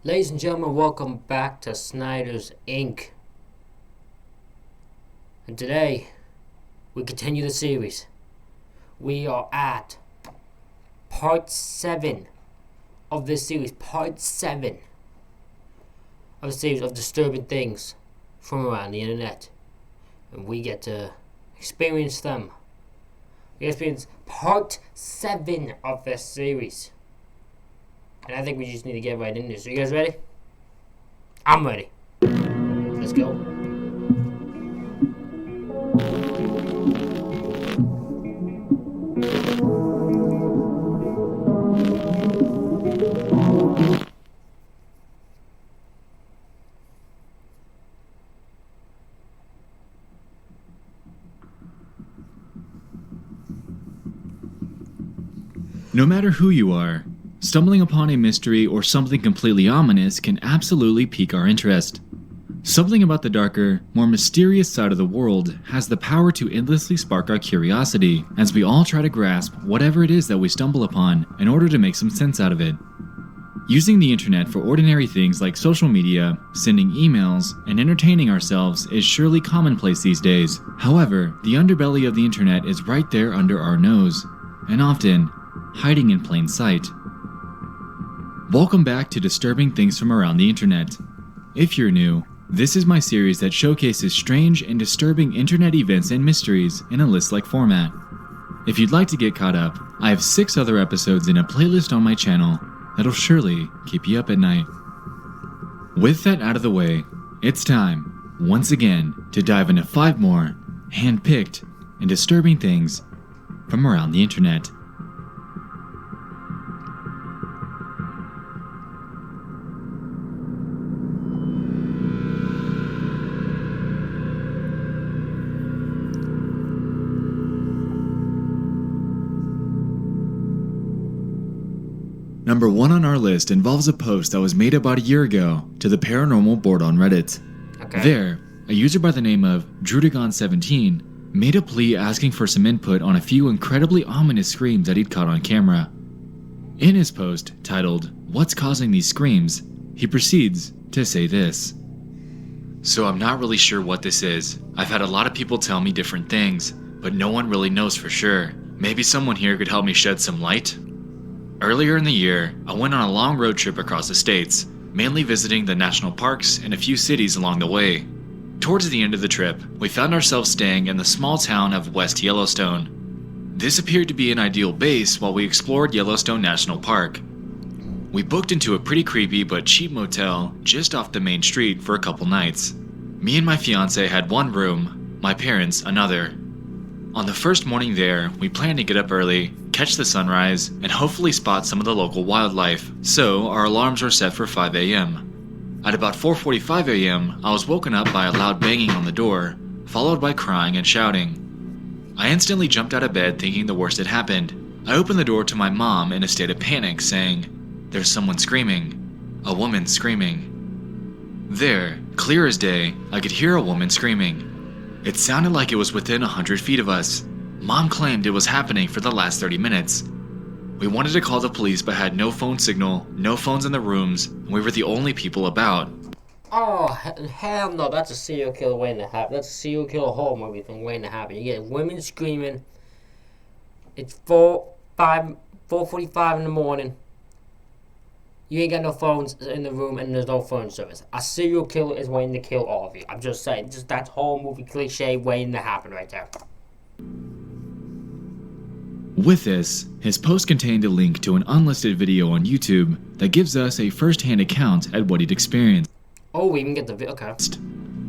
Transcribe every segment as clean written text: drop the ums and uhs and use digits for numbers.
Ladies and gentlemen, welcome back to Snyder's Inc. And today, we continue the series. We are at part 7 of this series. Part 7 of a series of disturbing things from around the internet. And we get to experience them. We experience part 7 of this series. And I think we just need to get right into this. So you guys ready? I'm ready. Let's go. No matter who you are, stumbling upon a mystery or something completely ominous can absolutely pique our interest. Something about the darker, more mysterious side of the world has the power to endlessly spark our curiosity as we all try to grasp whatever it is that we stumble upon in order to make some sense out of it. Using the internet for ordinary things like social media, sending emails, and entertaining ourselves is surely commonplace these days. However, the underbelly of the internet is right there under our nose, and often hiding in plain sight. Welcome back to Disturbing Things from Around the Internet. If you're new, this is my series that showcases strange and disturbing internet events and mysteries in a list-like format. If you'd like to get caught up, I have 6 other episodes in a playlist on my channel that'll surely keep you up at night. With that out of the way, it's time, once again, to dive into 5 more hand-picked and disturbing things from around the internet. Number 1 on our list involves a post that was made about a year ago to the paranormal board on Reddit. Okay. There, a user by the name of Drudagon17 made a plea asking for some input on a few incredibly ominous screams that he'd caught on camera. In his post, titled, "What's Causing These Screams?" he proceeds to say this. "So I'm not really sure what this is. I've had a lot of people tell me different things, but no one really knows for sure. Maybe someone here could help me shed some light?" Earlier in the year, I went on a long road trip across the states, mainly visiting the national parks and a few cities along the way. Towards the end of the trip, we found ourselves staying in the small town of West Yellowstone. This appeared to be an ideal base while we explored Yellowstone National Park. We booked into a pretty creepy but cheap motel just off the main street for a couple nights. Me and my fiance had one room, my parents another. On the first morning there, we planned to get up early, catch the sunrise, and hopefully spot some of the local wildlife, so our alarms were set for 5 a.m. At about 4:45 a.m., I was woken up by a loud banging on the door, followed by crying and shouting. I instantly jumped out of bed thinking the worst had happened. I opened the door to my mom in a state of panic, saying, "There's someone screaming. A woman screaming." There, clear as day, I could hear a woman screaming. It sounded like it was within 100 feet of us. Mom claimed it was happening for the last 30 minutes. We wanted to call the police but had no phone signal, no phones in the rooms, and we were the only people about. Oh, hell no. That's a serial killer waiting to happen. That's a serial killer horror movie thing waiting to happen. You get women screaming. It's 4:45 in the morning. You ain't got no phones in the room and there's no phone service. A serial killer is waiting to kill all of you. I'm just saying, just that whole movie cliche waiting to happen right there. With this, his post contained a link to an unlisted video on YouTube that gives us a first-hand account at what he'd experienced. Oh, we even get the video. Okay.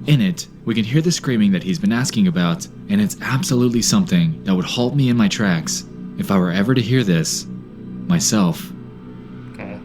In it, we can hear the screaming that he's been asking about, and it's absolutely something that would halt me in my tracks if I were ever to hear this myself. Okay.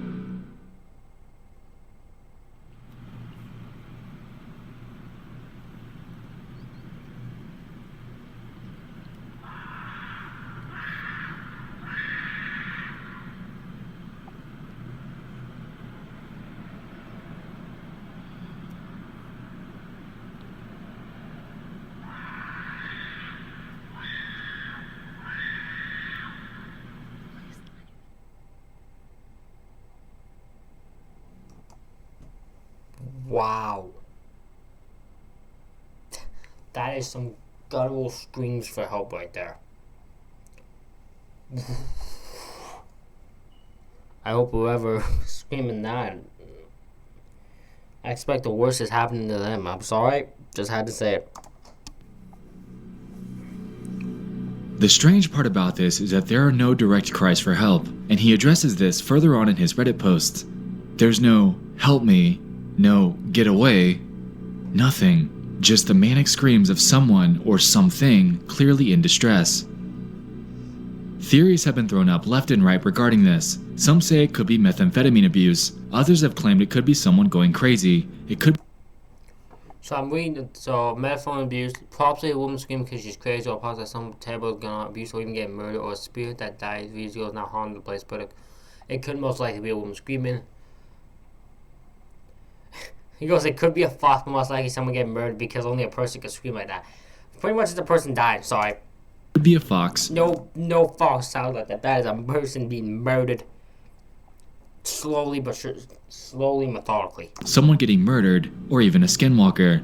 Wow. That is some guttural screams for help right there. I hope whoever screaming that, I expect the worst is happening to them. I'm sorry, just had to say it. The strange part about this is that there are no direct cries for help, and he addresses this further on in his Reddit posts. There's no "help me," no "get away," nothing. Just the manic screams of someone or something clearly in distress. Theories have been thrown up left and right regarding this. Some say it could be methamphetamine abuse. Others have claimed it could be someone going crazy. It could. So I'm reading, so methamphetamine abuse, probably a woman screaming because she's crazy, or possibly some terrible gun abuse, or even getting murdered, or a spirit that dies, these girls not haunting the place, but it could most likely be a woman screaming. He goes, it could be a fox, but most likely someone getting murdered because only a person could scream like that. Pretty much it's a person dying, sorry. Could be a fox. No fox sounds like that. That is a person being murdered. Slowly, slowly, methodically. Someone getting murdered, or even a skinwalker.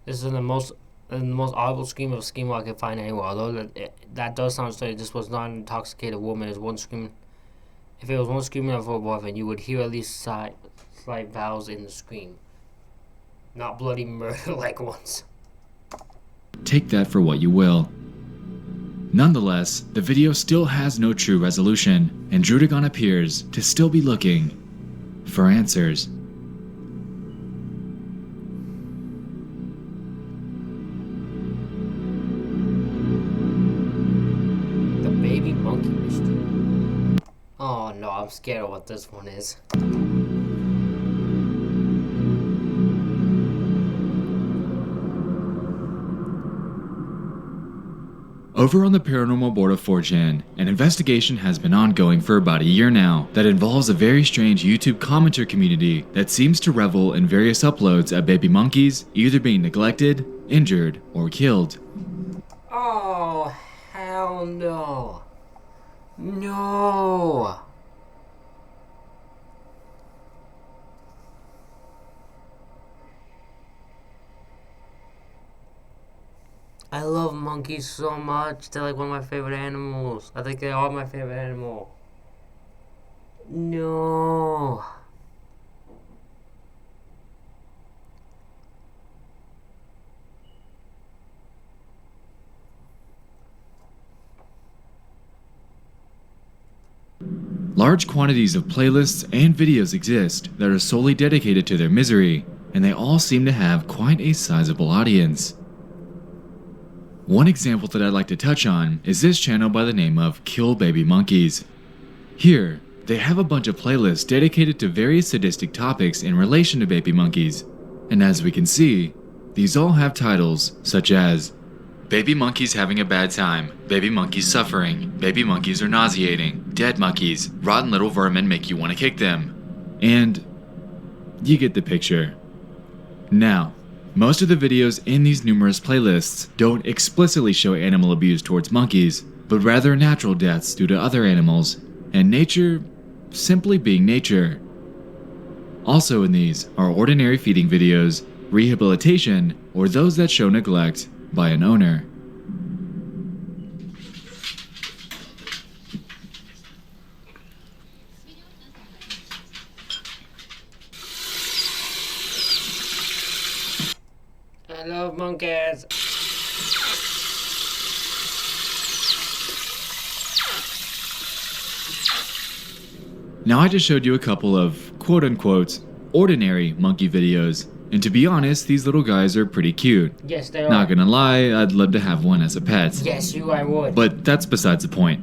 This is the most audible scream of a skinwalker I can find anywhere. Although that does sound strange. This was not an intoxicated woman. It was one screaming. If it was one screaming of her boyfriend, you would hear at least slight vowels in the scream. Not bloody murder like once. Take that for what you will. Nonetheless, the video still has no true resolution, and Drudagon appears to still be looking for answers. The baby monkey mystery. Oh no, I'm scared of what this one is. Over on the paranormal board of 4chan, an investigation has been ongoing for about a year now that involves a very strange YouTube commenter community that seems to revel in various uploads of baby monkeys either being neglected, injured, or killed. Oh, hell no. No. I love monkeys so much. They're like one of my favorite animals. I think they are my favorite animal. No. Large quantities of playlists and videos exist that are solely dedicated to their misery, and they all seem to have quite a sizable audience. One example that I'd like to touch on is this channel by the name of Kill Baby Monkeys. Here, they have a bunch of playlists dedicated to various sadistic topics in relation to baby monkeys, and as we can see, these all have titles such as Baby Monkeys Having a Bad Time, Baby Monkeys Suffering, Baby Monkeys Are Nauseating, Dead Monkeys, Rotten Little Vermin Make You Want to Kick Them, and you get the picture. Now, most of the videos in these numerous playlists don't explicitly show animal abuse towards monkeys, but rather natural deaths due to other animals, and nature simply being nature. Also in these are ordinary feeding videos, rehabilitation, or those that show neglect by an owner. I love monkeys. Now I just showed you a couple of quote-unquote ordinary monkey videos, and to be honest, these little guys are pretty cute. Yes, they are. Not gonna lie, I'd love to have one as a pet. Yes, I would. But that's besides the point.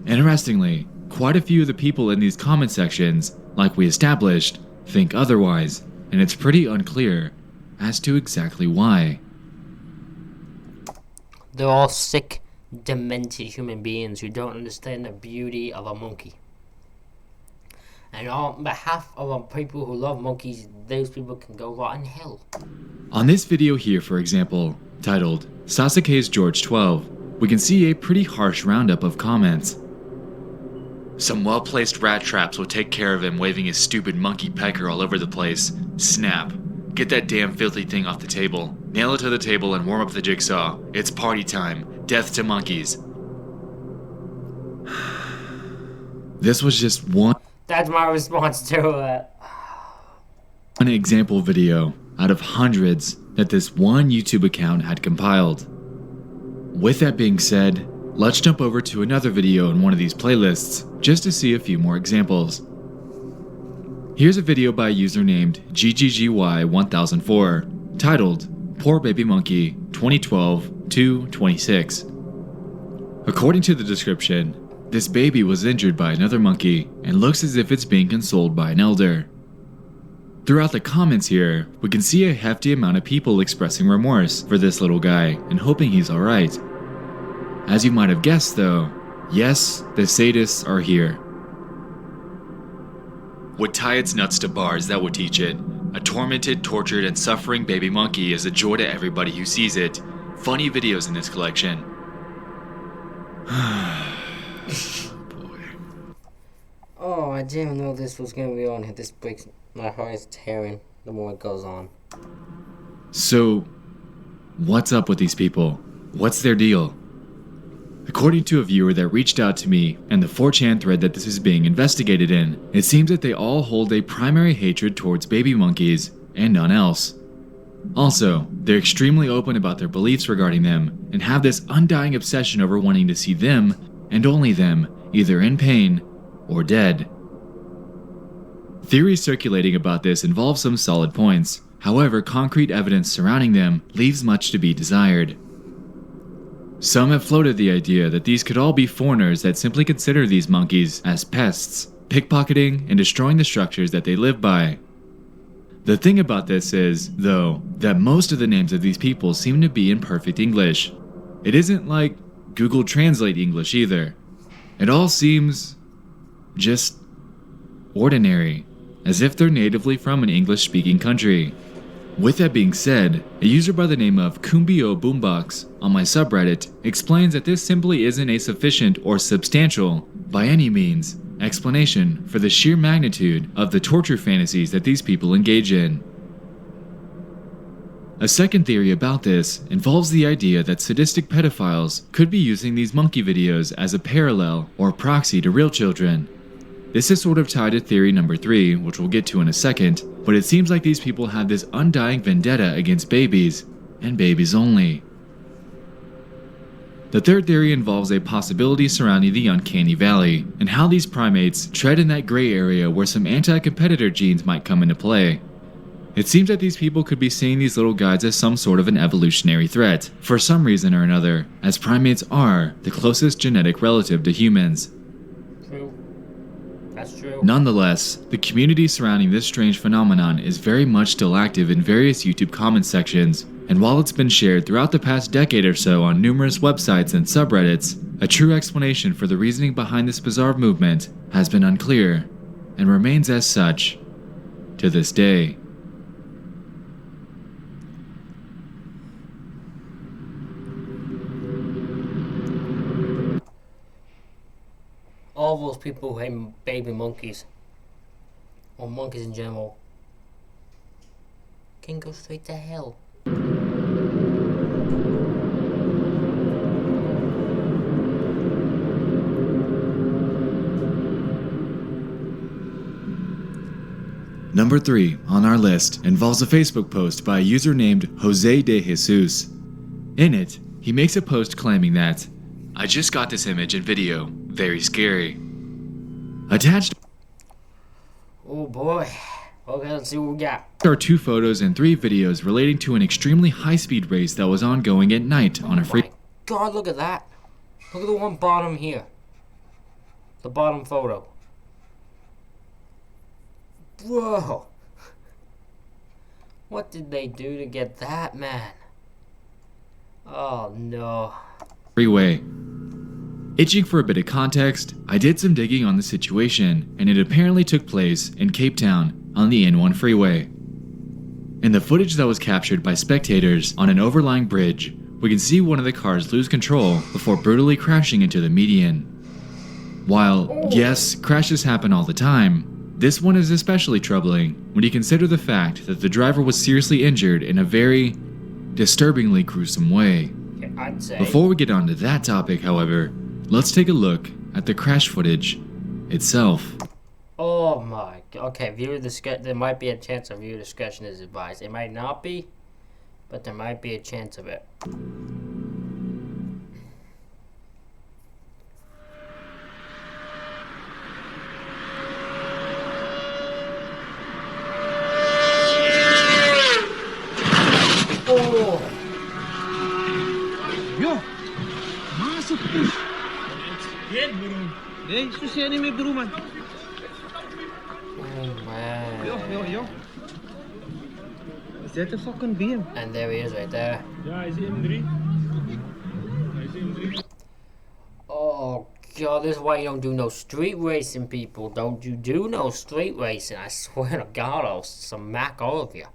Interestingly, quite a few of the people in these comment sections, like we established, think otherwise, and it's pretty unclear as to exactly why. They're all sick, demented human beings who don't understand the beauty of a monkey. And on behalf of people who love monkeys, those people can go rot in hell. On this video here, for example, titled Sasuke's George 12, we can see a pretty harsh roundup of comments. Some well-placed rat traps will take care of him waving his stupid monkey pecker all over the place. Snap. Get that damn filthy thing off the table. Nail it to the table and warm up the jigsaw. It's party time. Death to monkeys. This was just one That's my response to it. an example video out of hundreds that this one YouTube account had compiled. With that being said, let's jump over to another video in one of these playlists just to see a few more examples. Here's a video by a user named GGGY1004 titled Poor Baby Monkey 2012-26. According to the description, this baby was injured by another monkey and looks as if it's being consoled by an elder. Throughout the comments here, we can see a hefty amount of people expressing remorse for this little guy and hoping he's alright. As you might have guessed though, yes, the sadists are here. Would tie its nuts to bars, that would teach it. A tormented, tortured, and suffering baby monkey is a joy to everybody who sees it. Funny videos in this collection. Boy. Oh, I didn't know this was gonna be on here. This breaks my heart is tearing the more it goes on. So, what's up with these people? What's their deal? According to a viewer that reached out to me and the 4chan thread that this is being investigated in, it seems that they all hold a primary hatred towards baby monkeys and none else. Also, they're extremely open about their beliefs regarding them and have this undying obsession over wanting to see them, and only them, either in pain or dead. Theories circulating about this involve some solid points, however concrete evidence surrounding them leaves much to be desired. Some have floated the idea that these could all be foreigners that simply consider these monkeys as pests, pickpocketing and destroying the structures that they live by. The thing about this is, though, that most of the names of these people seem to be in perfect English. It isn't like Google Translate English either. It all seems just ordinary, as if they're natively from an English-speaking country. With that being said, a user by the name of Kumbio Boombox on my subreddit explains that this simply isn't a sufficient or substantial, by any means, explanation for the sheer magnitude of the torture fantasies that these people engage in. A second theory about this involves the idea that sadistic pedophiles could be using these monkey videos as a parallel or proxy to real children. This is sort of tied to theory number 3, which we'll get to in a second, but it seems like these people have this undying vendetta against babies, and babies only. The third theory involves a possibility surrounding the uncanny valley, and how these primates tread in that gray area where some anti-competitor genes might come into play. It seems that these people could be seeing these little guys as some sort of an evolutionary threat, for some reason or another, as primates are the closest genetic relative to humans. True. That's true. Nonetheless, the community surrounding this strange phenomenon is very much still active in various YouTube comment sections, and while it's been shared throughout the past decade or so on numerous websites and subreddits, a true explanation for the reasoning behind this bizarre movement has been unclear, and remains as such to this day. All those people who hate baby monkeys, or monkeys in general, can go straight to hell. Number 3 on our list involves a Facebook post by a user named Jose de Jesus. In it, he makes a post claiming that, "I just got this image and video, very scary." Attached Oh boy. Okay, let's see what we got. are 2 photos and 3 videos relating to an extremely high-speed race that was ongoing at night on a free. My God, look at that. Look at the one bottom here. The bottom photo. Whoa. What did they do to get that, man? Oh no. Freeway. Itching for a bit of context, I did some digging on the situation, and it apparently took place in Cape Town on the N1 freeway. In the footage that was captured by spectators on an overlying bridge, we can see one of the cars lose control before brutally crashing into the median. While, yes, crashes happen all the time, this one is especially troubling when you consider the fact that the driver was seriously injured in a very disturbingly gruesome way. Okay, I'd say. Before we get on to that topic, however, let's take a look at the crash footage itself. Oh my god. Okay, viewer discussion. There might be a chance of viewer discussion is advised. It might not be, but there might be a chance of it. Oh. Yo, masuk tuh. Susah ni may beruman. Oh man. Yo. Is that a fucking BM? And there he is right there. Ja, hij is M3. Oh god, this is why you don't do no street racing, people. Don't you do no street racing. I swear to God, I'll smack all of you.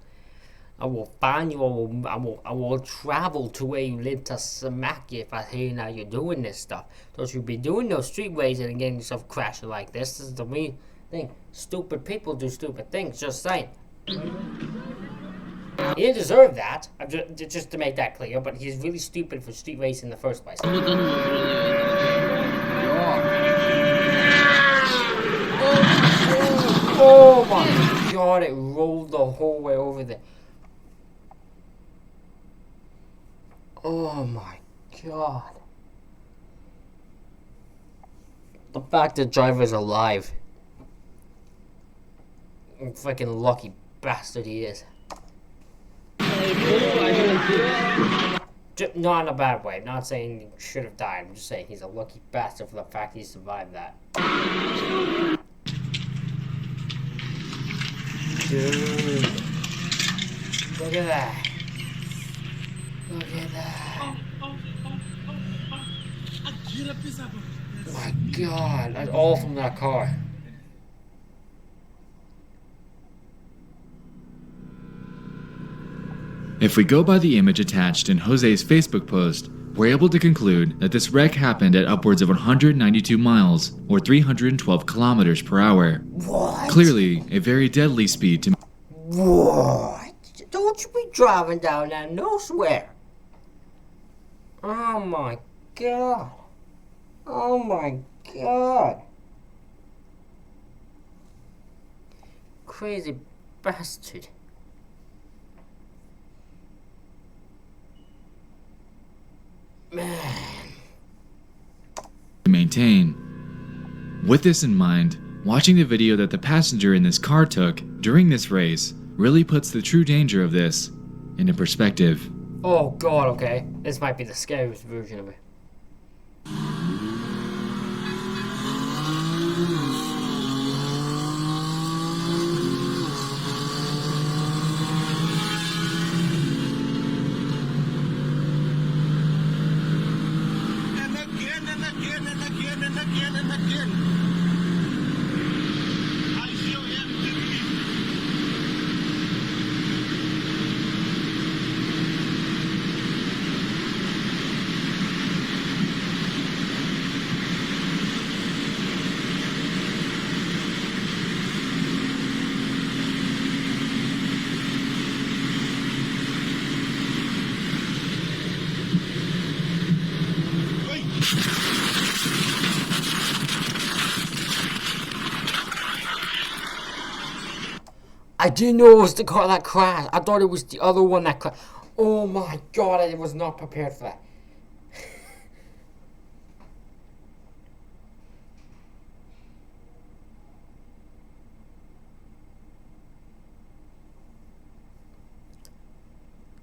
I will find you. I will travel to where you live to smack you if I hear now you're doing this stuff. Don't you be doing no street racing and getting yourself crashing like this. This is the main thing. Stupid people do stupid things. Just saying. He didn't deserve that. Just to make that clear. But he's really stupid for street racing in the first place. Oh my god! It rolled the whole way over there. Oh my god. The fact the driver's alive. Freaking lucky bastard he is. Not in a bad way. I'm not saying he should have died. I'm just saying he's a lucky bastard for the fact he survived that. Dude. Look at that. Look at that. Oh my god, that's all from that car. If we go by the image attached in Jose's Facebook post, we're able to conclude that this wreck happened at upwards of 192 miles, or 312 kilometers per hour. What? Clearly, a very deadly speed to... What? Don't you be driving down there, no swear. Oh my god. Oh my god. Crazy bastard. Man. maintain. With this in mind, watching the video that the passenger in this car took during this race really puts the true danger of this into perspective. Oh god, okay. This might be the scariest version of it. I didn't know it was the car that crashed. I thought it was the other one that crashed. Oh my god, I was not prepared for that.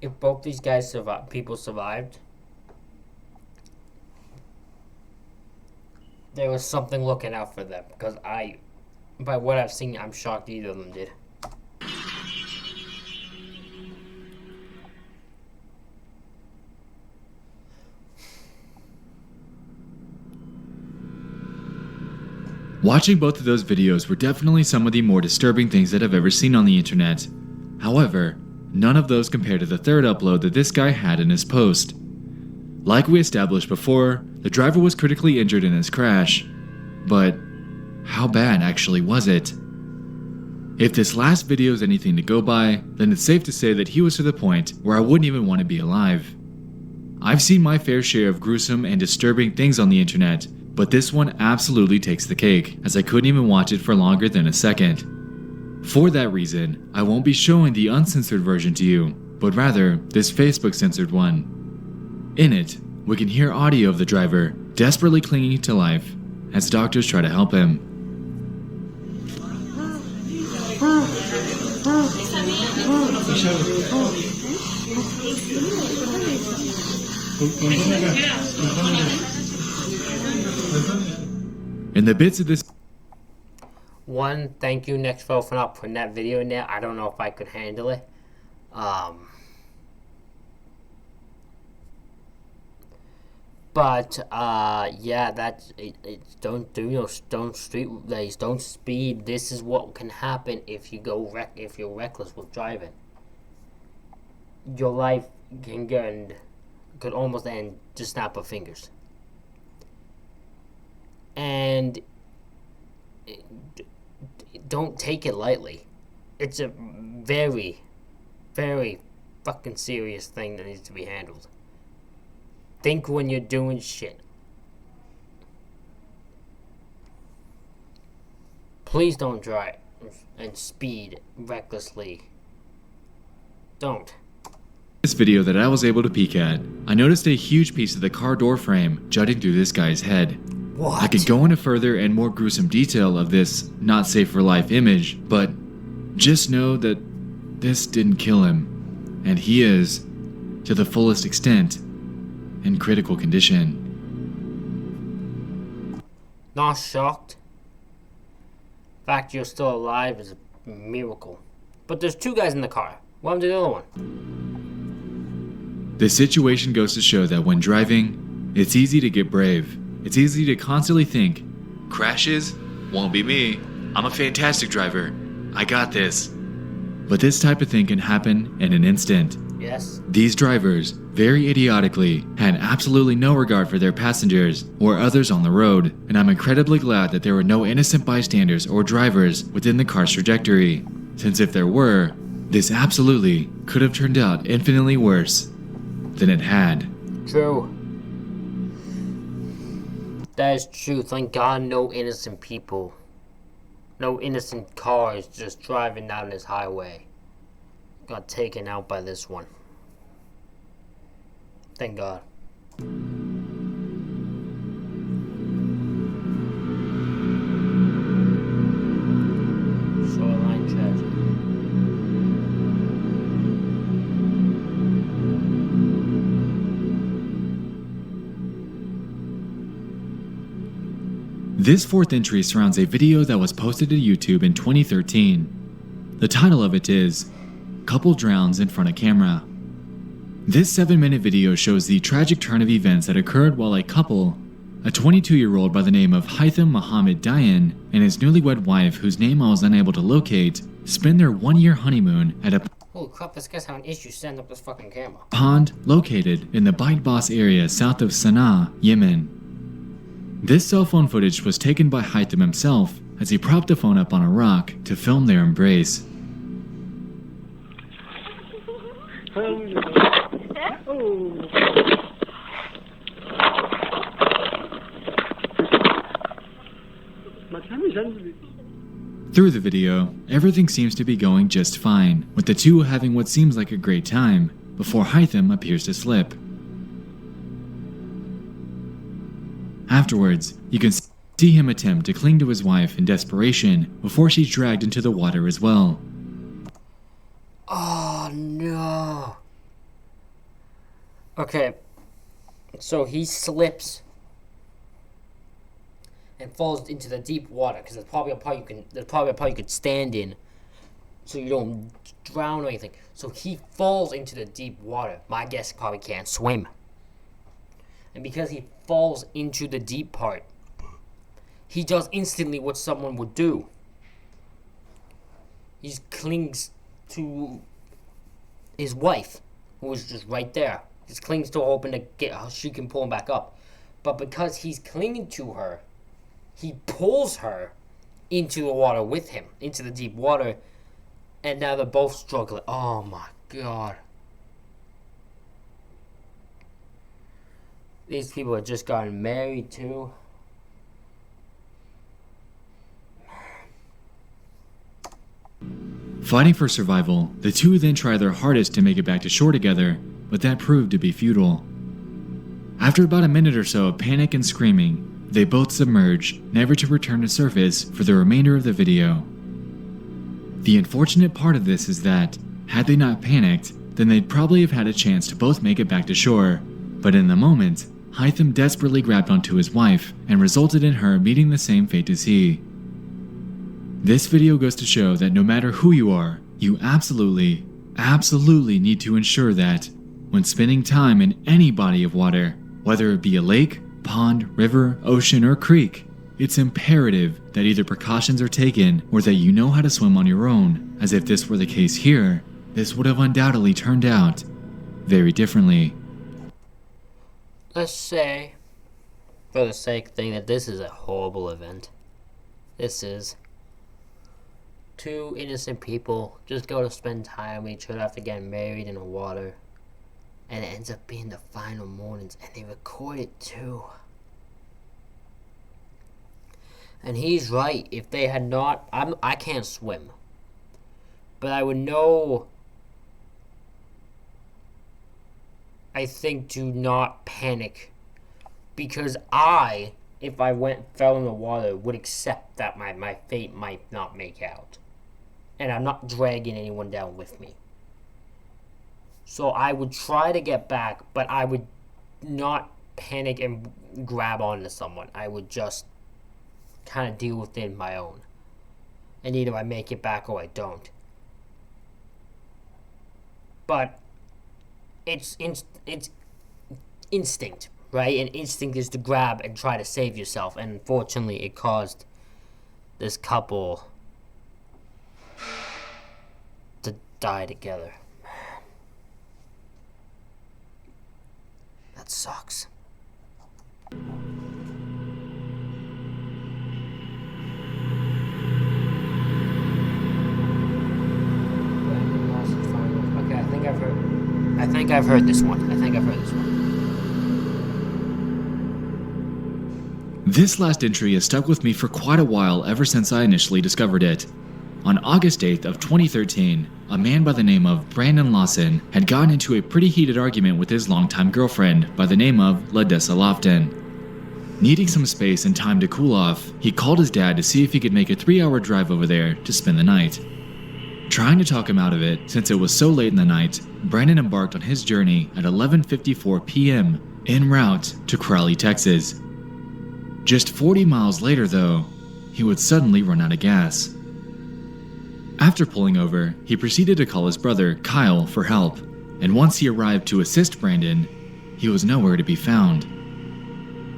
If both these guys survived, people survived, there was something looking out for them. Because by what I've seen, I'm shocked either of them did. Watching both of those videos were definitely some of the more disturbing things that I've ever seen on the internet. However, none of those compare to the third upload that this guy had in his post. Like we established before, the driver was critically injured in this crash. But how bad actually was it? If this last video is anything to go by, then it's safe to say that he was to the point where I wouldn't even want to be alive. I've seen my fair share of gruesome and disturbing things on the internet, but this one absolutely takes the cake, as I couldn't even watch it for longer than a second. For that reason, I won't be showing the uncensored version to you, but rather this Facebook censored one. In it, we can hear audio of the driver desperately clinging to life as doctors try to help him. In the bits of this One, thank you next for not putting that video in there. I don't know if I could handle it. But yeah, that's it. Don't do don't street race, don't speed. This is what can happen if you if you're reckless with driving. Your life could almost end just snap of fingers. And don't take it lightly. It's a very, very fucking serious thing that needs to be handled. Think when you're doing shit. Please don't drive and speed recklessly. Don't. This video that I was able to peek at, I noticed a huge piece of the car door frame jutting through this guy's head. What? I could go into further and more gruesome detail of this not safe for life image, but just know that this didn't kill him, and he is, to the fullest extent, in critical condition. Not shocked. The fact you're still alive is a miracle. But there's two guys in the car. What happened to the other one? This situation goes to show that when driving, it's easy to get brave. It's easy to constantly think, crashes? Won't be me. I'm a fantastic driver. I got this. But this type of thing can happen in an instant. Yes. These drivers, very idiotically, had absolutely no regard for their passengers or others on the road, and I'm incredibly glad that there were no innocent bystanders or drivers within the car's trajectory, since if there were, this absolutely could have turned out infinitely worse than it had. True. That is true. Thank God no innocent people, no innocent cars just driving down this highway got taken out by this one. Thank God. Shoreline tragedy. This fourth entry surrounds a video that was posted to YouTube in 2013. The title of it is Couple Drowns in Front of Camera. This 7-minute video shows the tragic turn of events that occurred while a couple, a 22-year-old by the name of Haitham Mohammed Dayan and his newlywed wife, whose name I was unable to locate, spend their 1-year honeymoon at a Holy crap, this guy's having issues setting up this fucking camera. pond located in the Bait Bas area south of Sana'a, Yemen. This cell phone footage was taken by Haitham himself as he propped the phone up on a rock to film their embrace. Through the video, everything seems to be going just fine, with the two having what seems like a great time, before Haitham appears to slip. Afterwards, you can see him attempt to cling to his wife in desperation before she's dragged into the water as well. Oh no. Okay, so he slips and falls into the deep water because there's probably a part you could stand in, so you don't drown or anything. So he falls into the deep water. My guess he probably can't swim, and because he falls into the deep part, he does instantly what someone would do. He clings to his wife, who is just right there. He clings to her, hoping to she can pull him back up. But because he's clinging to her, he pulls her into the water with him, into the deep water, and now they're both struggling. Oh my god. These people have just gotten married too. Fighting for survival, the two then try their hardest to make it back to shore together, but that proved to be futile. After about a minute or so of panic and screaming, they both submerge, never to return to surface for the remainder of the video. The unfortunate part of this is that, had they not panicked, then they'd probably have had a chance to both make it back to shore, but in the moment, Hytham desperately grabbed onto his wife and resulted in her meeting the same fate as he. This video goes to show that no matter who you are, you absolutely need to ensure that, when spending time in any body of water, whether it be a lake, pond, river, ocean, or creek, it's imperative that either precautions are taken or that you know how to swim on your own, as if this were the case here, this would have undoubtedly turned out very differently. Let's say, for the sake of thing, that this is a horrible event. This is two innocent people just go to spend time with each other after getting married in the water, and it ends up being the final mornings, and they record it too. And he's right. If they had not, I can't swim, but I would know. I think do not panic, because if I fell in the water, would accept that my fate might not make out, and I'm not dragging anyone down with me. So I would try to get back, but I would not panic and grab onto someone. I would just kind of deal with it on my own, and either I make it back or I don't. But it's instinct, right? And instinct is to grab and try to save yourself. And unfortunately, it caused this couple to die together. That sucks. Okay, I think I've heard this one. This last entry has stuck with me for quite a while ever since I initially discovered it. On August 8th of 2013, a man by the name of Brandon Lawson had gotten into a pretty heated argument with his longtime girlfriend by the name of Ladessa Lofton. Needing some space and time to cool off, he called his dad to see if he could make a 3-hour drive over there to spend the night. Trying to talk him out of it, since it was so late in the night, Brandon embarked on his journey at 11:54 p.m. en route to Crowley, Texas. Just 40 miles later, though, he would suddenly run out of gas. After pulling over, he proceeded to call his brother, Kyle, for help, and once he arrived to assist Brandon, he was nowhere to be found.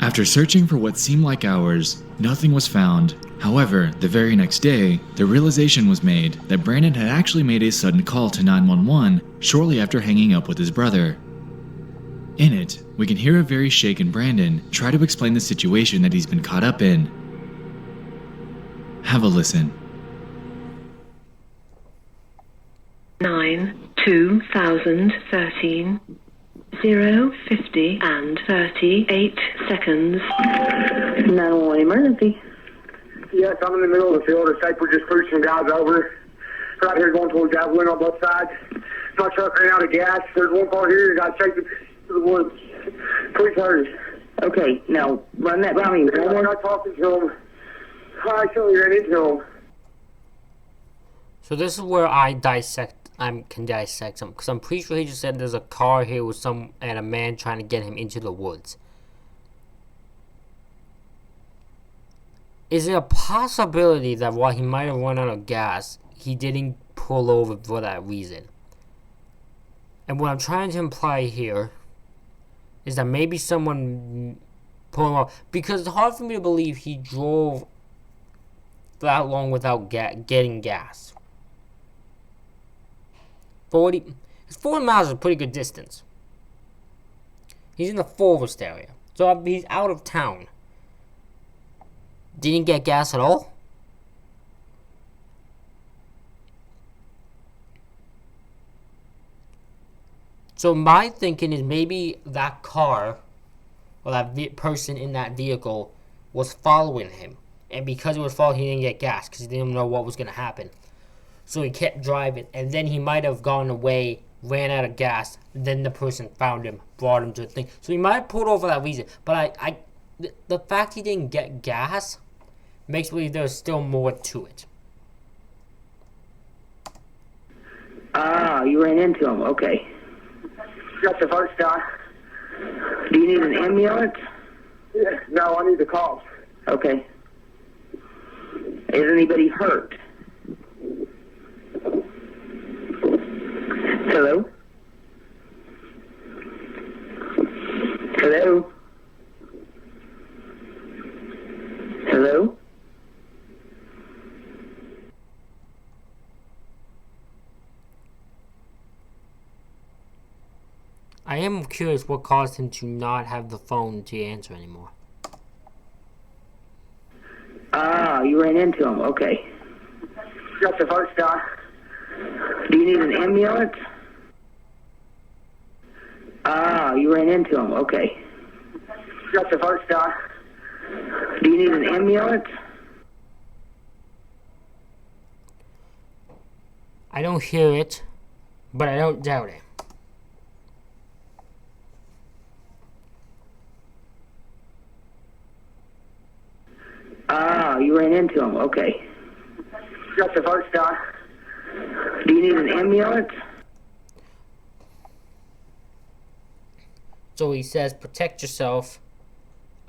After searching for what seemed like hours, nothing was found. However, the very next day, the realization was made that Brandon had actually made a sudden call to 911 shortly after hanging up with his brother. In it, we can hear a very shaken Brandon try to explain the situation that he's been caught up in. Have a listen. 9/2013 0:50 and 38 seconds. 911 emergency. Yes, I'm in the middle of the field. It's safe. We're just pushing guys over. Right here going towards Javelin on both sides. My truck ran out of gas. There's one car here that got shaken to the woods. Please hurry. Okay, now run that by me. I'm not talking to him. I actually ran into him. So this is where I can dissect something, because I'm pretty sure he just said there's a car here with and a man trying to get him into the woods. Is there a possibility that while he might have run out of gas, he didn't pull over for that reason? And what I'm trying to imply here is that maybe someone pulled him off, because it's hard for me to believe he drove that long without getting gas. 40 miles is a pretty good distance. He's in the forest area, so he's out of town. Didn't get gas at all? So my thinking is maybe that car, or that person in that vehicle, was following him. And because it was following, he didn't get gas, because he didn't know what was going to happen. So he kept driving, and then he might have gone away, ran out of gas, then the person found him, brought him to the thing. So he might have pulled over for that reason. But the fact he didn't get gas makes me believe there's still more to it. Ah, you ran into him. Okay. That's the first time. Do you need an ambulance? Yeah, no, I need the call. Okay. Is anybody hurt? Hello? Hello? Hello? I am curious what caused him to not have the phone to answer anymore. Ah, you ran into him. Okay. That's the first time. Do you need an ambulance? Ah, you ran into him. Okay. That's the first time. Do you need an ambulance? I don't hear it, but I don't doubt it. Ah, you ran into him. Okay. That's the first time. Do you need an ambulance? So he says, protect yourself.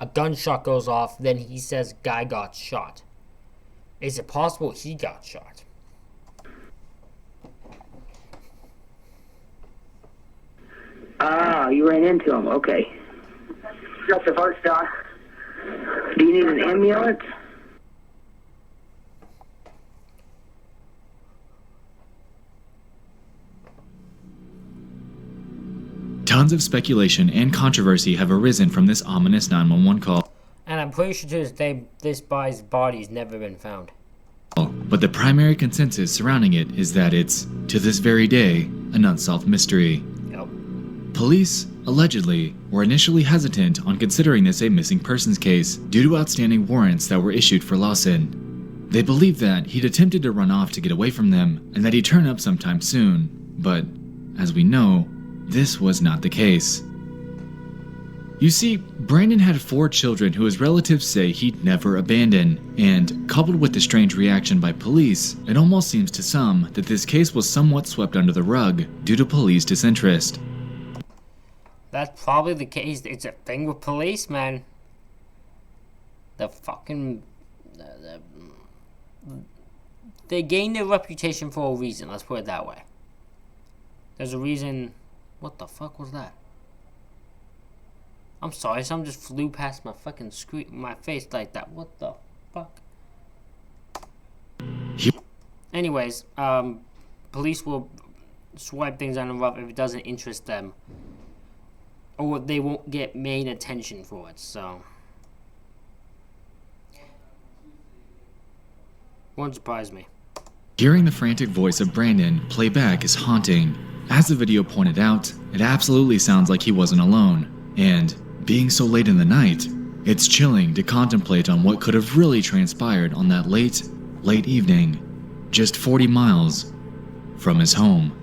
A gunshot goes off. Then he says, guy got shot. Is it possible he got shot? Ah, you ran into him. Okay. That's the first time. Do you need an ambulance? Tons of speculation and controversy have arisen from this ominous 911 call. And I'm pretty sure to this day, this guy's body's never been found. But the primary consensus surrounding it is that it's, to this very day, an unsolved mystery. Yep. Police, allegedly, were initially hesitant on considering this a missing persons case due to outstanding warrants that were issued for Lawson. They believed that he'd attempted to run off to get away from them and that he'd turn up sometime soon, but, as we know, this was not the case. You see, Brandon had 4 children who his relatives say he'd never abandon, and coupled with the strange reaction by police, it almost seems to some that this case was somewhat swept under the rug due to police disinterest. That's probably the case. It's a thing with police, man. The fucking... they gained their reputation for a reason, let's put it that way. There's a reason... What the fuck was that? I'm sorry, something just flew past my fucking screen, my face like that. What the fuck? Anyways, police will swipe things under the rug if it doesn't interest them. Or they won't get main attention for it, so... Won't surprise me. Hearing the frantic voice of Brandon play back is haunting. As the video pointed out, it absolutely sounds like he wasn't alone. And, being so late in the night, it's chilling to contemplate on what could have really transpired on that late evening, just 40 miles from his home.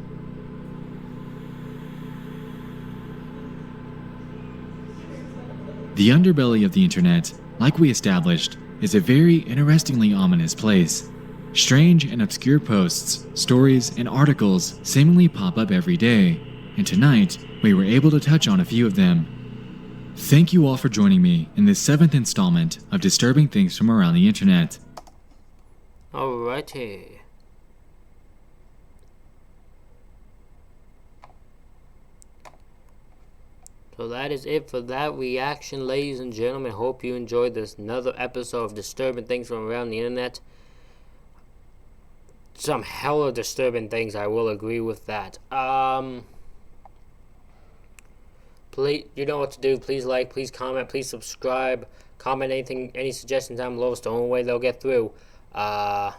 The underbelly of the internet, like we established, is a very interestingly ominous place. Strange and obscure posts, stories, and articles seemingly pop up every day, and tonight we were able to touch on a few of them. Thank you all for joining me in this 7th installment of Disturbing Things from Around the Internet. Alrighty. So that is it for that reaction, ladies and gentlemen. Hope you enjoyed this another episode of Disturbing Things from Around the Internet. Some hella disturbing things, I will agree with that. Please, you know what to do. Please like, please comment, please subscribe. Comment anything, any suggestions down below. It's the only way they'll get through. Yeah,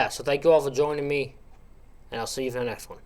so thank you all for joining me, and I'll see you for the next one.